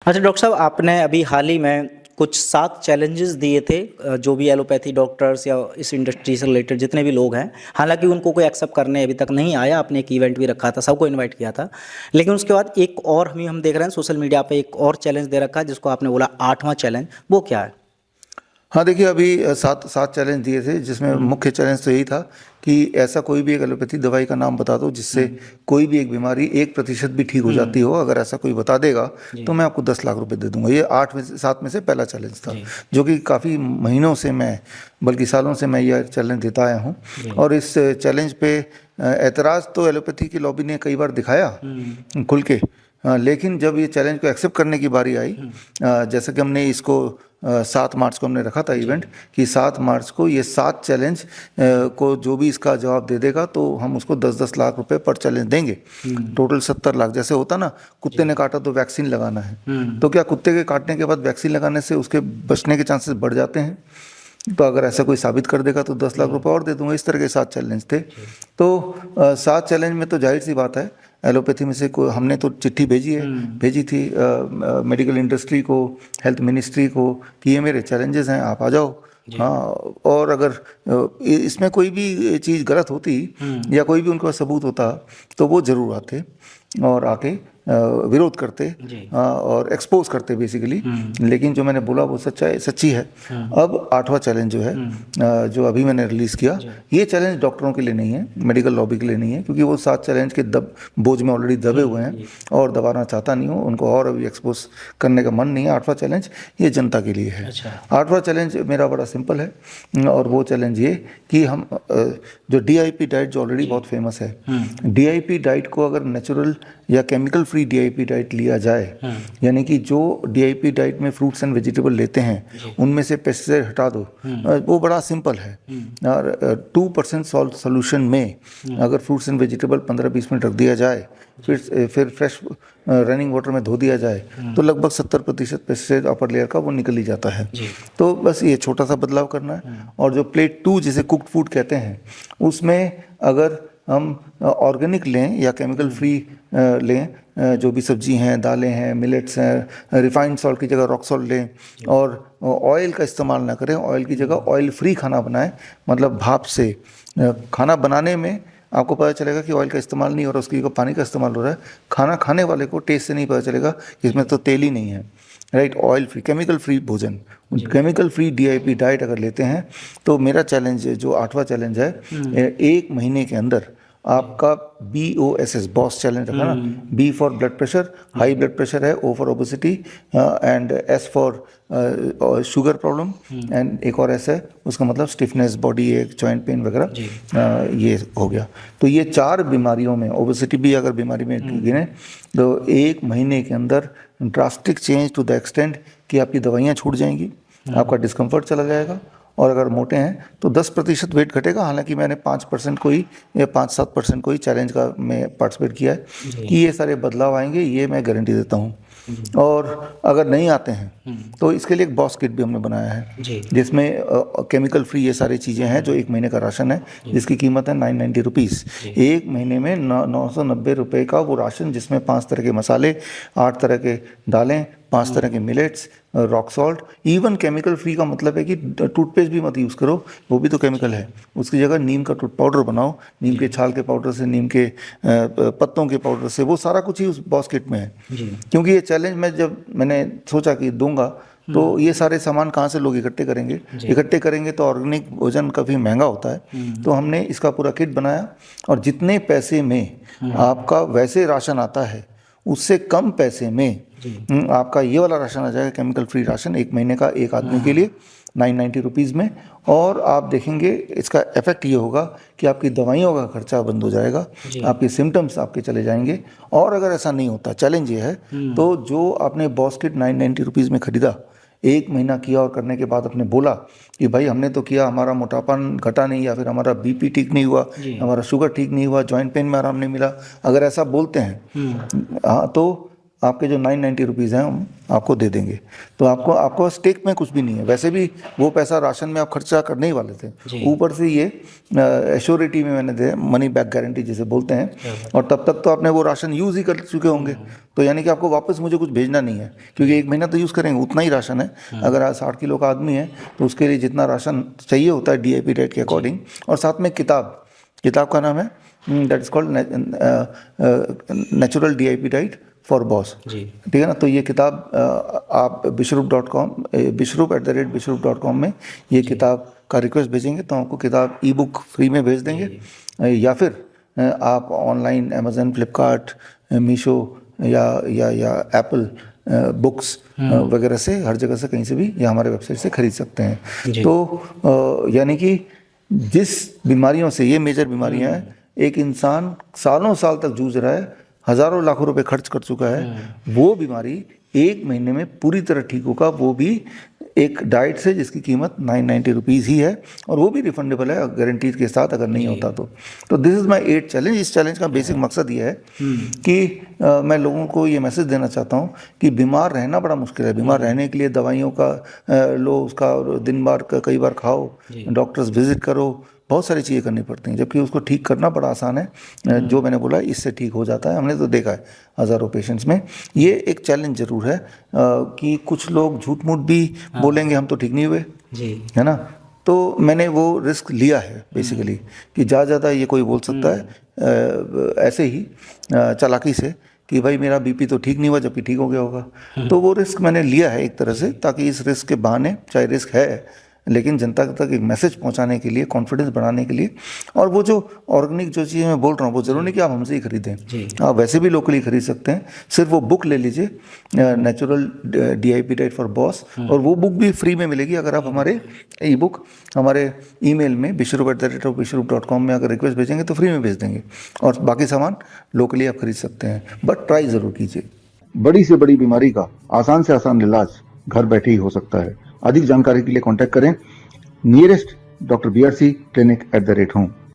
अच्छा डॉक्टर साहब, आपने अभी हाल ही में कुछ 7 चैलेंजेस दिए थे जो भी एलोपैथी डॉक्टर्स या इस इंडस्ट्री से रिलेटेड जितने भी लोग हैं। हालांकि उनको कोई एक्सेप्ट करने अभी तक नहीं आया। आपने एक इवेंट भी रखा था, सबको इनवाइट किया था। लेकिन उसके बाद एक और हम देख रहे हैं सोशल मीडिया पे एक और चैलेंज दे रखा है जिसको आपने बोला 8वां चैलेंज। वो क्या है? हाँ देखिए, अभी सात सात चैलेंज दिए थे, जिसमें मुख्य चैलेंज तो यही था कि ऐसा कोई भी एक एलोपैथी दवाई का नाम बता दो जिससे कोई भी एक बीमारी 1% भी ठीक हो जाती हो। अगर ऐसा कोई बता देगा तो मैं आपको 10 लाख रुपए दे दूंगा। ये 8 में से 7 में से पहला चैलेंज था, जो कि काफ़ी महीनों से मैं, बल्कि सालों से मैं यह चैलेंज देता आया हूँ। और इस चैलेंज पे एतराज़ तो एलोपैथी की लॉबी ने कई बार दिखाया खुल के। लेकिन जब ये चैलेंज को एक्सेप्ट करने की बारी आई, जैसे कि हमने इसको 7 मार्च को हमने रखा था इवेंट, कि 7 मार्च को ये 7 चैलेंज को जो भी इसका जवाब दे देगा तो हम उसको 10-10 लाख रुपए पर चैलेंज देंगे। टोटल 70 लाख। जैसे होता ना, कुत्ते ने काटा तो वैक्सीन लगाना है, तो क्या कुत्ते के काटने के बाद वैक्सीन लगाने से उसके बचने के चांसेस बढ़ जाते हैं? तो अगर ऐसा कोई साबित कर देगा तो 10 लाख रुपए और दे दूंगा। इस तरह के 7 चैलेंज थे। तो 7 चैलेंज में तो जाहिर सी बात है, एलोपैथी में से कोई, हमने तो चिट्ठी भेजी थी मेडिकल इंडस्ट्री को, हेल्थ मिनिस्ट्री को, कि ये मेरे चैलेंजेस हैं, आप आ जाओ। हाँ, और अगर इसमें कोई भी चीज़ गलत होती या कोई भी उनका सबूत होता तो वो ज़रूर आते और आके विरोध करते और एक्सपोज करते बेसिकली। लेकिन जो मैंने बोला वो सच्ची है। अब 8वां चैलेंज जो है, जो अभी मैंने रिलीज़ किया, ये चैलेंज डॉक्टरों के लिए नहीं है, मेडिकल लॉबी के लिए नहीं है, क्योंकि वो 7 चैलेंज के बोझ में ऑलरेडी दबे हुए हैं और दबाना चाहता नहीं हूँ उनको, और अभी एक्सपोज करने का मन नहीं है। 8वां चैलेंज ये जनता के लिए है। 8वां चैलेंज मेरा बड़ा सिंपल है, और वो चैलेंज ये कि हम जो DIP डाइट, जो ऑलरेडी बहुत फेमस है, DIP डाइट को अगर नेचुरल या केमिकल फ्री DIP डाइट लिया जाए, यानी कि जो DIP डाइट में फ्रूट्स एंड वेजिटेबल लेते हैं उनमें से पेस्टिसाइड हटा दो, वो बड़ा सिंपल है। और 2% सॉल्ट सोल्यूशन में अगर फ्रूट्स एंड वेजिटेबल 15-20 मिनट रख दिया जाए, फिर फ्रेश रनिंग वाटर में धो दिया जाए, तो लगभग 70% पेस्टिसाइड अपर लेयर का वो निकल ही जाता है। तो बस ये छोटा सा बदलाव करना है। और जो प्लेट 2 जिसे कुक्ड फूड कहते हैं, उसमें अगर हम ऑर्गेनिक लें या केमिकल फ्री लें, जो भी सब्जी हैं, दालें हैं, मिलेट्स हैं, रिफाइंड सॉल्ट की जगह रॉक सॉल्ट लें, और ऑयल का इस्तेमाल ना करें, ऑयल की जगह ऑयल फ्री खाना बनाएं, मतलब भाप से खाना बनाने में आपको पता चलेगा कि ऑयल का इस्तेमाल नहीं हो रहा, उसकी जगह पानी का इस्तेमाल हो रहा है। खाना खाने वाले को टेस्ट से नहीं पता चलेगा कि इसमें तो तेल ही नहीं है, right. Oil free, chemical free भोजन, केमिकल फ्री DIP डाइट अगर लेते हैं, तो मेरा चैलेंज जो 8वां चैलेंज है, 1 महीने के अंदर आपका BOSS, बॉस चैलेंज रखा ना, B for blood pressure, high blood pressure है, O for obesity, and S for sugar problem, and एक और S है, उसका मतलब स्टिफनेस, बॉडी एक, जॉइंट पेन वगैरह, ये हो गया। तो ये 4 बीमारियों में, ओबेसिटी भी अगर बीमारी में गिने, तो 1 महीने के अंदर drastic change to the extent कि आपकी दवाइयाँ छूट जाएंगी, आपका डिस्कम्फर्ट चला जाएगा, और अगर मोटे हैं तो 10% वेट घटेगा। हालांकि मैंने 5% को ही या 5-7% को ही चैलेंज का में पार्टिसिपेट किया है, कि ये सारे बदलाव आएंगे, ये मैं गारंटी देता हूँ। और अगर नहीं आते हैं तो इसके लिए एक बॉस किट भी हमने बनाया है, जिसमें केमिकल फ्री ये सारी चीज़ें हैं, जो 1 महीने का राशन है, जिसकी कीमत है 990 रुपीज़। 1 महीने में 990 रुपये का वो राशन, जिसमें 5 तरह के मसाले, 8 तरह के दालें, 5 तरह के millets, rock salt, even chemical free का मतलब है कि टूथपेस्ट भी मत यूज़ करो, वो भी तो केमिकल है। उसकी जगह नीम का पाउडर बनाओ, नीम के छाल के पाउडर से, नीम के पत्तों के पाउडर से, वो सारा कुछ ही उस बॉस किट में है। क्योंकि ये चैलेंज में जब मैंने सोचा कि दूंगा, तो ये सारे सामान कहाँ से लोग इकट्ठे करेंगे? इकट्ठे करेंगे तो ऑर्गेनिक भोजन काफ़ी महंगा होता है। तो हमने इसका पूरा किट बनाया, और जितने पैसे में आपका वैसे राशन आता है, उससे कम पैसे में आपका ये वाला राशन आ जाएगा, केमिकल फ्री राशन, 1 महीने का एक आदमी के लिए 990 रुपीज़ में। और आप देखेंगे इसका इफेक्ट ये होगा कि आपकी दवाइयों का खर्चा बंद हो जाएगा, आपके सिम्टम्स आपके चले जाएंगे। और अगर ऐसा नहीं होता, चैलेंज ये है, तो जो आपने बॉस किट 990 रुपीज़ में खरीदा, 1 महीना किया और करने के बाद आपने बोला कि भाई हमने तो किया, हमारा मोटापन घटा नहीं, या फिर हमारा BP ठीक नहीं हुआ, हमारा शुगर ठीक नहीं हुआ, जॉइंट पेन में आराम नहीं मिला, अगर ऐसा बोलते हैं, हाँ, तो आपके जो 990 रुपीज़ हैं हम आपको दे देंगे। तो आपको स्टेक में कुछ भी नहीं है, वैसे भी वो पैसा राशन में आप खर्चा करने ही वाले थे, ऊपर से ये एश्योरिटी में मैंने दे, मनी बैक गारंटी जिसे बोलते हैं, और तब तक तो आपने वो राशन यूज़ ही कर चुके होंगे, तो यानी कि आपको वापस मुझे कुछ भेजना नहीं है, क्योंकि 1 महीना तो यूज़ करेंगे, उतना ही राशन है। अगर आज 60 किलो का आदमी है तो उसके लिए जितना राशन चाहिए होता है DIP डाइट के अकॉर्डिंग, और साथ में किताब का नाम है that is called natural DIP diet for boss, ठीक है ना। तो ये किताब आप bishrup.com bishrup@bishrup.com में ये किताब का रिक्वेस्ट भेजेंगे तो आपको किताब ई-बुक फ्री में भेज देंगे, या फिर आप ऑनलाइन अमेजन, फ्लिपकार्ट, मीशो या एप्पल बुक्स वगैरह से, हर जगह से, कहीं से भी, या हमारे वेबसाइट से खरीद सकते हैं। तो यानी कि जिस बीमारियों से, ये मेजर बीमारियां हैं, एक इंसान सालों साल तक जूझ रहा है, हज़ारों लाखों रुपए खर्च कर चुका है, वो बीमारी 1 महीने में पूरी तरह ठीक होगा, वो भी एक डाइट से जिसकी कीमत 990 रुपीज़ ही है, और वो भी रिफंडेबल है गारंटी के साथ, अगर नहीं होता तो दिस इज़ माई 8 चैलेंज। इस चैलेंज का बेसिक मकसद ये है कि मैं लोगों को ये मैसेज देना चाहता हूँ कि बीमार रहना बड़ा मुश्किल है। बीमार रहने के लिए दवाइयों का लो, उसका दिन बार कई बार खाओ, डॉक्टर्स विजिट करो, बहुत सारी चीज़ें करनी पड़ती हैं, जबकि उसको ठीक करना बड़ा आसान है। जो मैंने बोला, इससे ठीक हो जाता है, हमने तो देखा है हज़ारों पेशेंट्स में। ये एक चैलेंज ज़रूर है कि कुछ लोग झूठ मूठ भी बोलेंगे, हम तो ठीक नहीं हुए, है ना। तो मैंने वो रिस्क लिया है बेसिकली कि ज़्यादा ये कोई बोल सकता है ऐसे ही चालाकी से कि भाई मेरा BP तो ठीक नहीं हुआ, जबकि ठीक हो गया होगा। तो वो रिस्क मैंने लिया है एक तरह से, ताकि इस रिस्क के बहाने, चाहे रिस्क है लेकिन जनता तक एक मैसेज पहुंचाने के लिए, कॉन्फिडेंस बढ़ाने के लिए, और वो जो ऑर्गेनिक जो चीज़ मैं बोल रहा हूँ, वो ज़रूरी नहीं कि आप हमसे ही खरीदें, आप वैसे भी लोकली खरीद सकते हैं। सिर्फ वो बुक ले लीजिए, natural DIP diet for boss, और वो बुक भी फ्री में मिलेगी अगर आप हमारे ई-बुक हमारे ईमेल में bishrup@bishrup.com में अगर रिक्वेस्ट भेजेंगे तो फ्री में भेज देंगे, और बाकी सामान लोकली आप खरीद सकते हैं, बट ट्राई ज़रूर कीजिए। बड़ी से बड़ी बीमारी का आसान से आसान इलाज घर बैठे ही हो सकता है। अधिक जानकारी के लिए कांटेक्ट करें nearest Dr. BRC Clinic @ home।